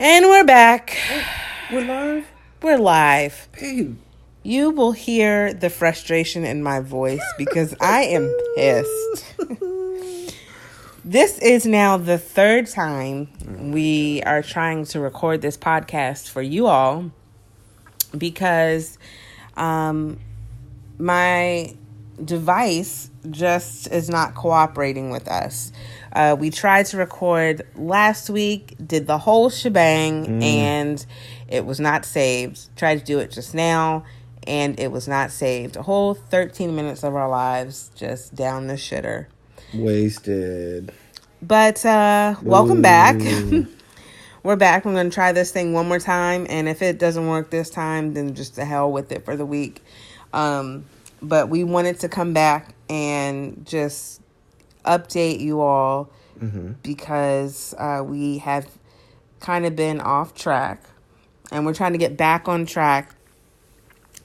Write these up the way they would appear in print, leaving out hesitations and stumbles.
And we're back. We're live? We're live. Babe. You will hear the frustration in my voice because I am pissed. This is now the third time we are trying to record this podcast for you all because my device just is not cooperating with us. We tried to record last week, did the whole shebang, and it was not saved. Tried to do it just now, and it was not saved. A whole 13 minutes of our lives just down the shitter. Wasted. But welcome back. We're back. We're going to try this thing one more time, and if it doesn't work this time, then just to hell with it for the week. But we wanted to come back and just update you all because we have kind of been off track, and we're trying to get back on track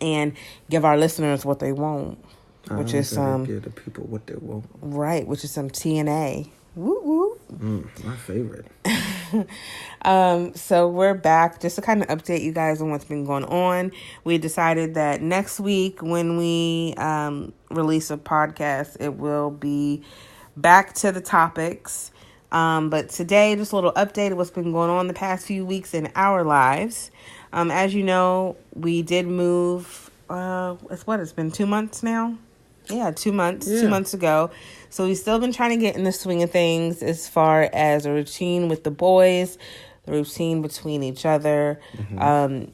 and give our listeners what they want, which is give the people what they want. Right, which is some TNA. Woo woo. My favorite. So we're back just to kind of update you guys on what's been going on. We decided that next week when we release a podcast, it will be back to the topics. But today, just a little update of what's been going on the past few weeks in our lives. As you know, we did move, it's been 2 months now? Yeah, 2 months. Yeah. 2 months ago. So we've still been trying to get in the swing of things as far as a routine with the boys, the routine between each other,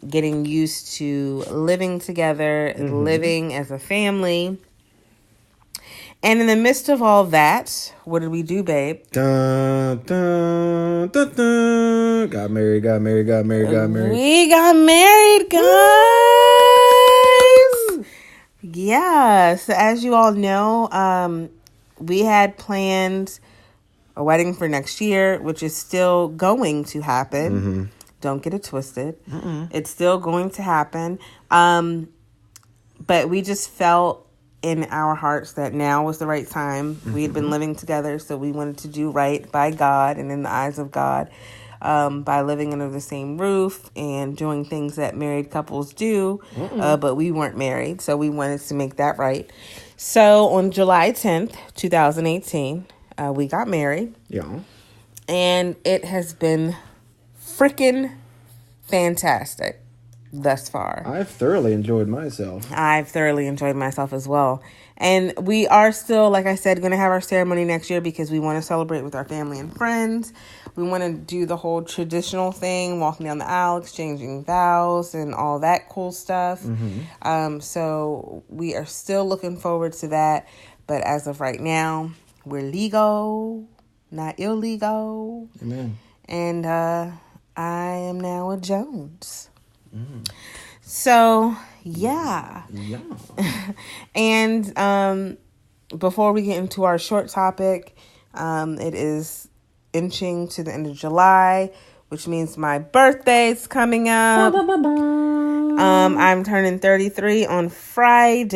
getting used to living together and living as a family. And in the midst of all that, what did we do, babe? Dun, dun, dun, dun. Got married. We got married, guys! Woo! Yeah, so as you all know, we had planned a wedding for next year, which is still going to happen. Don't get it twisted. It's still going to happen. But we just felt in our hearts that now was the right time. We had been living together, so we wanted to do right by God and in the eyes of God by living under the same roof and doing things that married couples do. But we weren't married, so we wanted to make that right. So on July 10th, 2018, we got married. Yeah. And it has been freaking fantastic thus far. I've thoroughly enjoyed myself. I've thoroughly enjoyed myself as well. And we are still, like I said, going to have our ceremony next year because we want to celebrate with our family and friends. We want to do the whole traditional thing, walking down the aisle, exchanging vows, and all that cool stuff. So we are still looking forward to that. But as of right now, we're legal, not illegal. Amen. And I am now a Jones. So, yeah. And before we get into our short topic, it is inching to the end of July, which means my birthday's coming up. I'm turning 33 on Friday,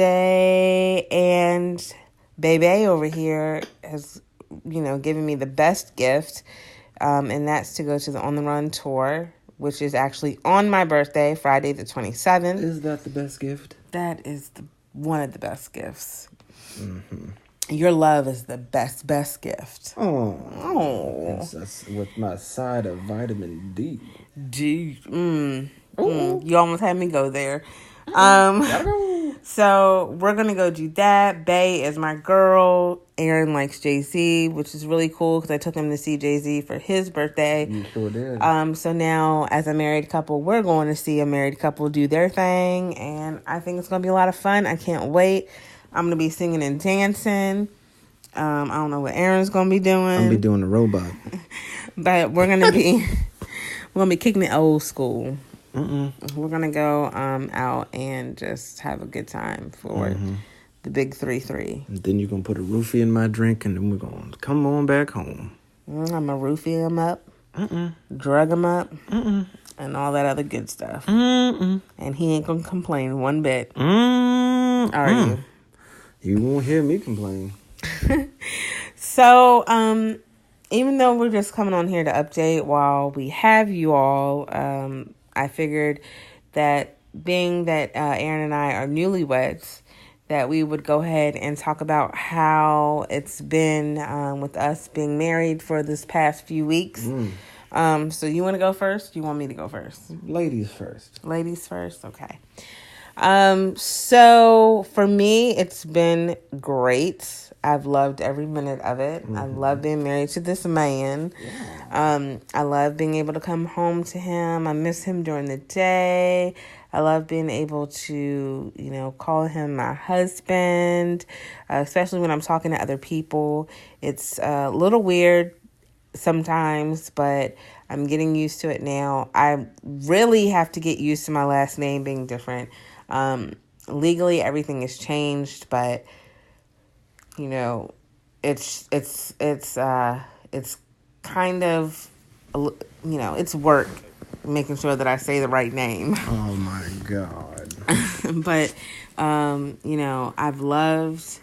and Bebe over here has, given me the best gift, and that's to go to the On the Run tour, which is actually on my birthday, Friday the 27th. Is that the best gift? That is one of the best gifts. Your love is the best gift. Oh. That's with my side of vitamin D. You almost had me go there. So we're going to go do that. Bae is my girl. Aaron likes Jay-Z, which is really cool because I took him to see Jay-Z for his birthday. You sure did. So now as a married couple, we're going to see a married couple do their thing. And I think it's going to be a lot of fun. I can't wait. I'm going to be singing and dancing. I don't know what Aaron's going to be doing. I'm going to be doing the robot. But we're going to be kicking it old school. We're going to go out and just have a good time for the big 3-3. And then you're going to put a roofie in my drink, and then we're going to come on back home. I'm going to roofie him up, drug him up, and all that other good stuff. And he ain't going to complain one bit. Are you? You won't hear me complain. So, even though we're just coming on here to update while we have you all, I figured that being that Aaron and I are newlyweds, that we would go ahead and talk about how it's been with us being married for this past few weeks. So you want to go first? You want me to go first? Ladies first. Ladies first? Okay. So for me, it's been great. I've loved every minute of it. I love being married to this man. Yeah. I love being able to come home to him. I miss him during the day. I love being able to, call him my husband, especially when I'm talking to other people. It's a little weird sometimes, but I'm getting used to it now. I really have to get used to my last name being different. Legally, everything has changed, but it's kind of, it's work making sure that I say the right name. Oh my God. But, I've loved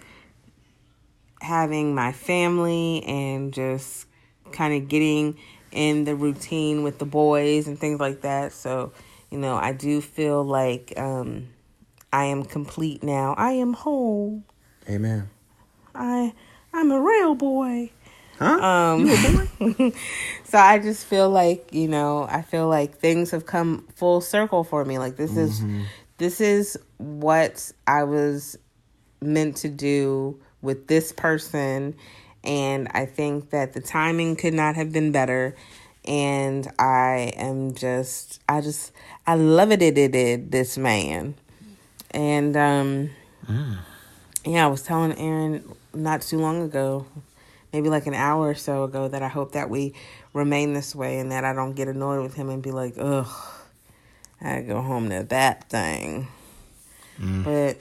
having my family and just kind of getting in the routine with the boys and things like that. So, I do feel like, I am complete now. I am whole. Amen. I'm a real boy. Huh? You a boy? So I just feel like, I feel like things have come full circle for me. Like this is what I was meant to do with this person. And I think that the timing could not have been better. And I love it, this man. And, I was telling Aaron not too long ago, maybe like an hour or so ago, that I hope that we remain this way and that I don't get annoyed with him and be like, ugh, I go home to that thing. But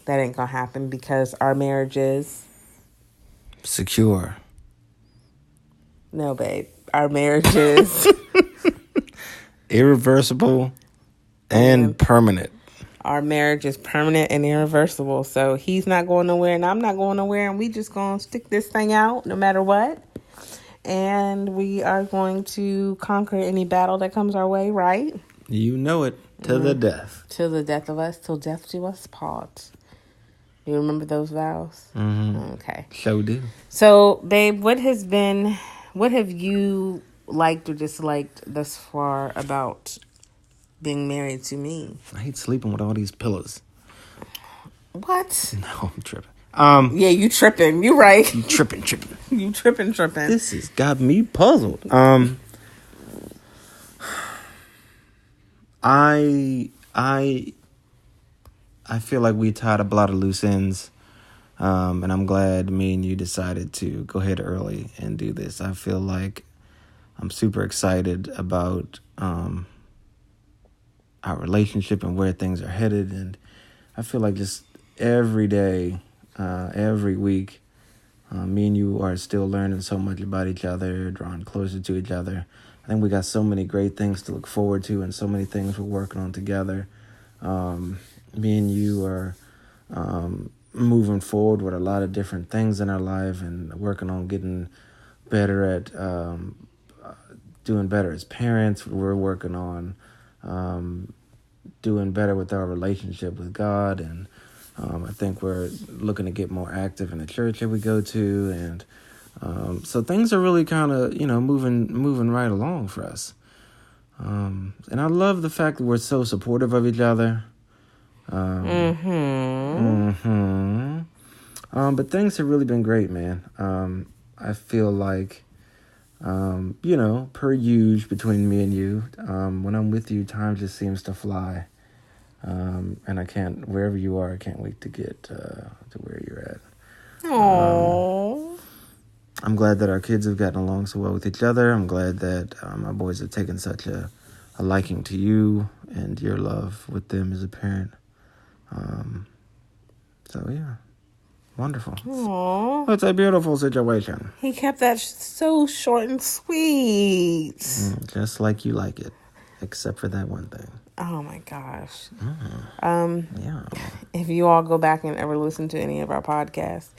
that ain't gonna happen because our marriage is secure. No, babe. Our marriage is irreversible and permanent. Our marriage is permanent and irreversible. So he's not going nowhere and I'm not going nowhere. And we just going to stick this thing out no matter what. And we are going to conquer any battle that comes our way, right? You know it. To the death. To the death of us. Till death do us part. You remember those vows? Mm-hmm. Okay. So do. So, babe, what have you liked or disliked thus far about being married to me? I hate sleeping with all these pillows. What? No, I'm tripping. Yeah, you tripping. You right. You tripping. You tripping. This has got me puzzled. I feel like we tied up a lot of loose ends. And I'm glad me and you decided to go ahead early and do this. I feel like I'm super excited about our relationship and where things are headed. And I feel like just every day, every week, me and you are still learning so much about each other, drawing closer to each other. I think we got so many great things to look forward to and so many things we're working on together. Me and you are moving forward with a lot of different things in our life and working on getting better at doing better as parents. We're working on doing better with our relationship with God, and I think we're looking to get more active in the church that we go to, and so things are really kind of moving right along for us. And I love the fact that we're so supportive of each other. But things have really been great, man. I feel like, per usual between me and you, when I'm with you, time just seems to fly. And wherever you are, I can't wait to get to where you're at. Aww. I'm glad that our kids have gotten along so well with each other. I'm glad that my boys have taken such a liking to you and your love with them as a parent. So yeah, wonderful. Aww. It's a beautiful situation. He kept that so short and sweet. Just like you like it, except for that one thing. Oh my gosh. Yeah. If you all go back and ever listen to any of our podcasts,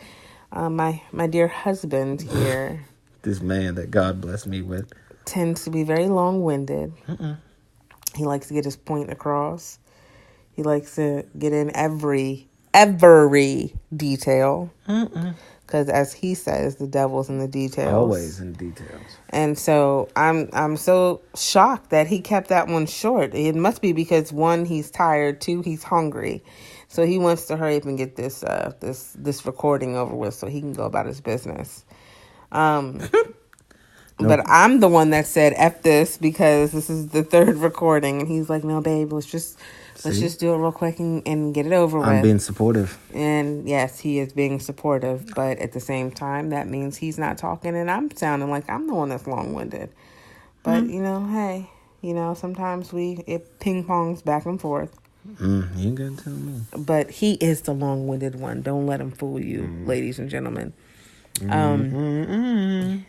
my dear husband here this man that God blessed me with tends to be very long-winded. He likes to get his point across. He likes to get in every detail. Because as he says, the devil's in the details. Always in details. And so I'm so shocked that he kept that one short. It must be because 1, he's tired. 2, he's hungry. So he wants to hurry up and get this recording over with so he can go about his business. But I'm the one that said F this because this is the 3rd recording. And he's like, no, babe, let's just do it real quick and get it over with. I'm being supportive. And yes, he is being supportive. But at the same time, that means he's not talking and I'm sounding like I'm the one that's long-winded. But, hey, sometimes it ping-pongs back and forth. You ain't gonna tell me. But he is the long-winded one. Don't let him fool you, ladies and gentlemen. The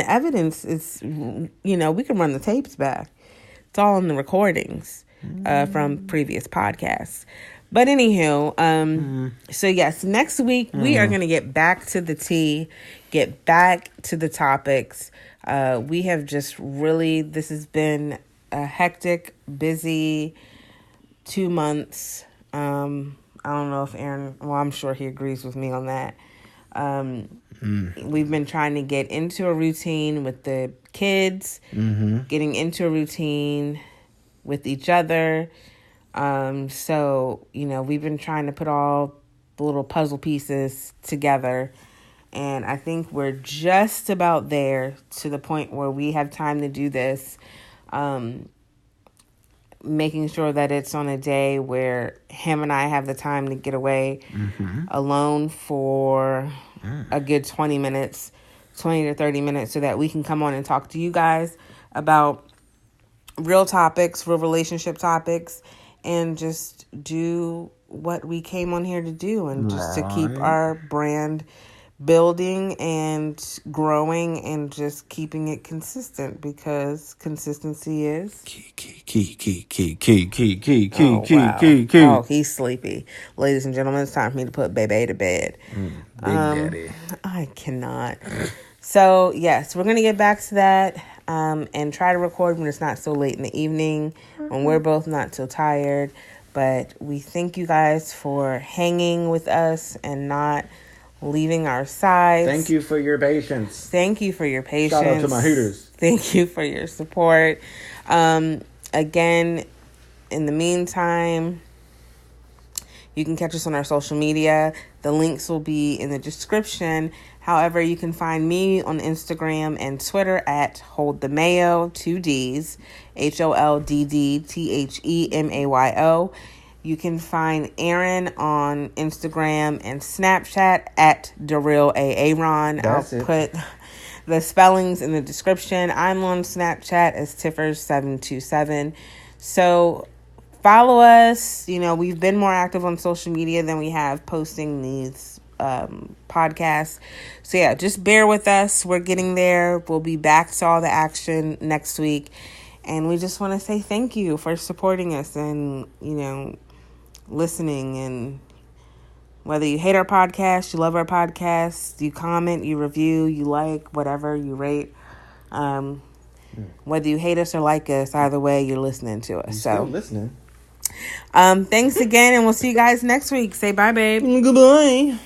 evidence is, we can run the tapes back. It's all in the recordings from previous podcasts. But anywho, so yes, next week we are going to get back to the tea, get back to the topics. We have just this has been a hectic, busy 2 months. I don't know if Aaron, I'm sure he agrees with me on that. We've been trying to get into a routine with the kids, getting into a routine with each other. So, we've been trying to put all the little puzzle pieces together. And I think we're just about there to the point where we have time to do this. Making sure that it's on a day where him and I have the time to get away alone for a good 20 to 30 minutes so that we can come on and talk to you guys about real topics, real relationship topics, and just do what we came on here to do and just to keep our brand building and growing and just keeping it consistent because consistency is key. Oh, he's sleepy. Ladies and gentlemen, it's time for me to put baby to bed. Big daddy. I cannot. So, yes, we're going to get back to that and try to record when it's not so late in the evening, when we're both not so tired. But we thank you guys for hanging with us and not leaving our sides. Thank you for your patience. Thank you for your patience. Shout out to my haters. Thank you for your support. Again, in the meantime, you can catch us on our social media. The links will be in the description. However, you can find me on Instagram and Twitter at HoldTheMayo, 2 Ds, HoldTheMayo. You can find Aaron on Instagram and Snapchat at TheRealAAron. I'll put the spellings in the description. I'm on Snapchat as Tiffers727. So follow us. We've been more active on social media than we have posting these podcasts. So yeah, just bear with us. We're getting there. We'll be back to all the action next week. And we just want to say thank you for supporting us and, listening. And whether you hate our podcast, you love our podcast, you comment, you review, you like, whatever, you rate. Whether you hate us or like us, either way, you're listening to us. Still listening. Thanks again, and we'll see you guys next week. Say bye, babe. Goodbye.